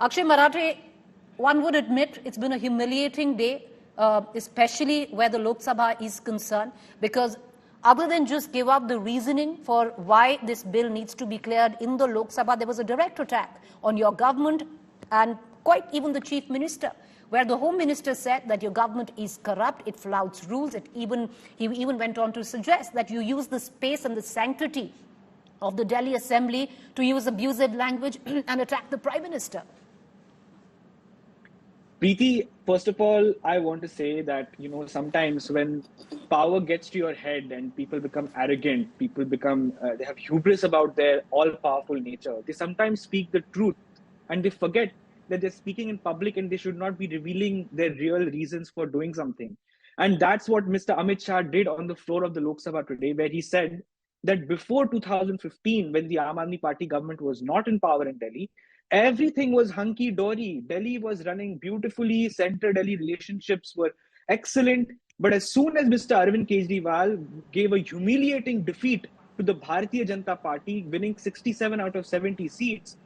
Akshay Marathe, one would admit it's been a humiliating day, especially where the Lok Sabha is concerned, because other than just give up the reasoning for why this bill needs to be cleared in the Lok Sabha, there was a direct attack on your government and quite even the Chief Minister, where the Home Minister said that your government is corrupt, it flouts rules. He even went on to suggest that you use the space and the sanctity of the Delhi Assembly to use abusive language and attack the Prime Minister. Preeti, first of all, I want to say that, sometimes when power gets to your head and people become arrogant, people become, they have hubris about their all-powerful nature. They sometimes speak the truth and they forget that they're speaking in public and they should not be revealing their real reasons for doing something. And that's what Mr. Amit Shah did on the floor of the Lok Sabha today, where he said that before 2015, when the Aam Aadmi Party government was not in power in Delhi, everything was hunky-dory. Delhi was running beautifully. Center-Delhi relationships were excellent. But as soon as Mr. Arvind Kejriwal gave a humiliating defeat to the Bharatiya Janata Party, winning 67 out of 70 seats,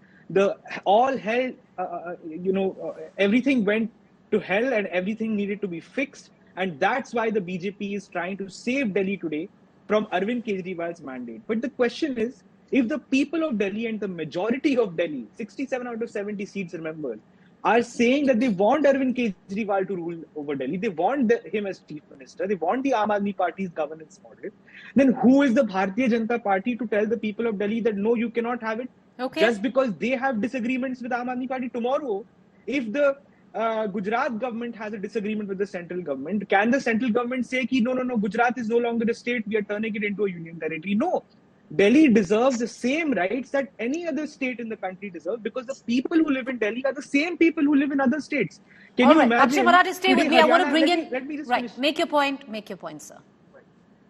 everything went to hell and everything needed to be fixed. And that's why the BJP is trying to save Delhi today from Arvind Kejriwal's mandate. But the question is, if the people of Delhi and the majority of Delhi, 67 out of 70 seats, remember, are saying that they want Arvind Kejriwal to rule over Delhi, they want him as Chief Minister, they want the Aam Aadmi Party's governance model, then who is the Bharatiya Janata Party to tell the people of Delhi that no, you cannot have it? Okay. Just because they have disagreements with Aam Aadmi Party. Tomorrow, if the Gujarat government has a disagreement with the central government, can the central government say, no, Gujarat is no longer a state, we are turning it into a union territory? No. Delhi deserves the same rights that any other state in the country deserves, because the people who live in Delhi are the same people who live in other states. Can you imagine? Akshay Marathe, stay with me. I want to bring in... Let me just right. finish. Make your point, sir.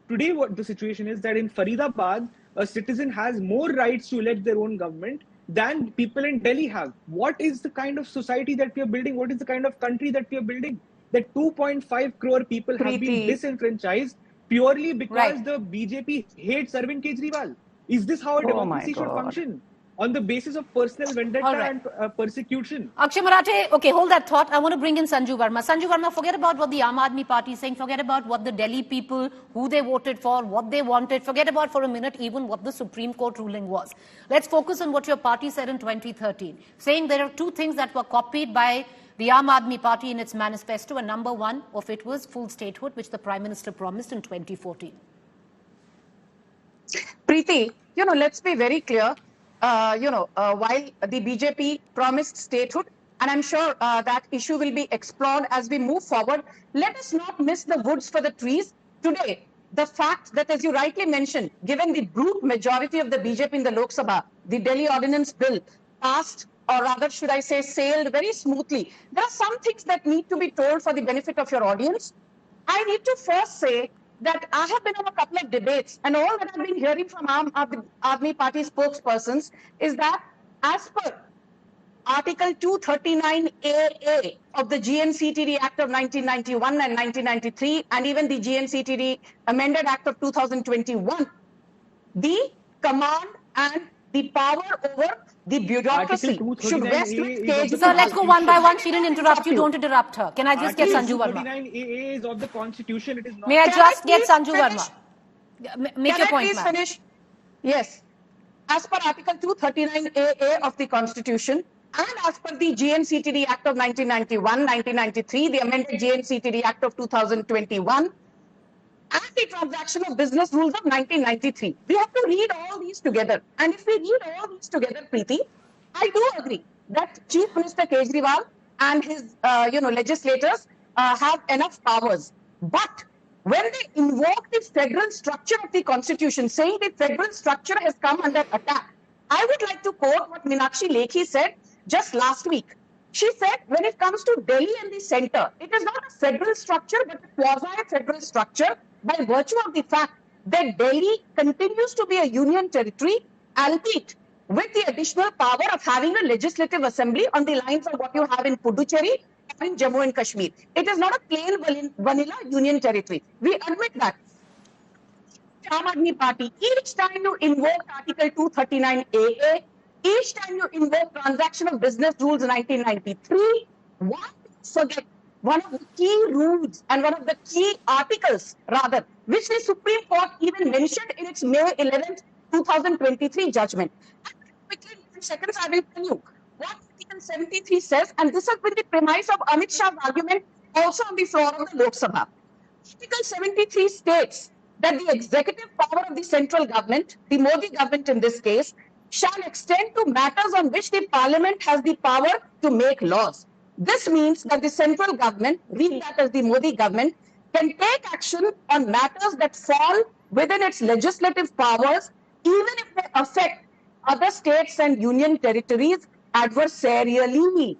Today, what the situation is that in Faridabad, a citizen has more rights to elect their own government than people in Delhi have. What is the kind of society that we are building? What is the kind of country that we are building? That 2.5 crore people have been disenfranchised purely because the BJP hates Arvind Kejriwal. Is this how a democracy should function? On the basis of personal vendetta and persecution. Akshay Marathe, okay, hold that thought. I want to bring in Sanju Verma. Sanju Verma, forget about what the Aam Aadmi Party is saying. Forget about what the Delhi people, who they voted for, what they wanted. Forget about for a minute even what the Supreme Court ruling was. Let's focus on what your party said in 2013, saying there are two things that were copied by the Aam Aadmi Party in its manifesto, and number one of it was full statehood, which the Prime Minister promised in 2014. Preeti, let's be very clear. While the BJP promised statehood, and I'm sure that issue will be explored as we move forward, let us not miss the woods for the trees. Today, the fact that, as you rightly mentioned, given the brute majority of the BJP in the Lok Sabha, the Delhi Ordinance Bill passed, or rather should I say sailed very smoothly. There are some things that need to be told for the benefit of your audience. I need to first say that I have been on a couple of debates, and all that I've been hearing from Aam Aadmi Party spokespersons is that as per Article 239 AA of the GNCTD Act of 1991 and 1993, and even the GNCTD Amended Act of 2021, the command and the power over the bureaucracy should rest with Kejriwal. Sir, let's go one by one. She didn't interrupt you. Don't interrupt her. Can I just get Sanju Verma? 239 AA is of the Constitution. It is not. May I just get Sanju Verma? Make your point, ma'am. Finish? Yes. As per Article 239 AA of the Constitution, and as per the GNCTD Act of 1991, 1993, the amended GNCTD Act of 2021, and the Transaction of Business Rules of 1993. We have to read all these together. And if we read all these together, Preeti, I do agree that Chief Minister Kejriwal and his legislators have enough powers. But when they invoke the federal structure of the Constitution, saying the federal structure has come under attack, I would like to quote what Meenakshi Lekhi said just last week. She said, when it comes to Delhi and the center, it is not a federal structure, but a quasi-federal structure, by virtue of the fact that Delhi continues to be a union territory, albeit with the additional power of having a legislative assembly on the lines of what you have in Puducherry or in Jammu and Kashmir. It is not a plain vanilla union territory. We admit that. Aam Aadmi Party, each time you invoke Article 239 AA, Each time you invoke Transaction of Business Rules 1993, forget one of the key rules and one of the key articles, rather, which the Supreme Court even mentioned in its May 11th, 2023 judgment. And quickly, in seconds, I will tell you what Article 73 says, and this has been the premise of Amit Shah's argument also on the floor of the Lok Sabha. Article 73 states that the executive power of the central government, the Modi government in this case, shall extend to matters on which the parliament has the power to make laws. This means that the central government, read that as the Modi government, can take action on matters that fall within its legislative powers, even if they affect other states and union territories adversarially.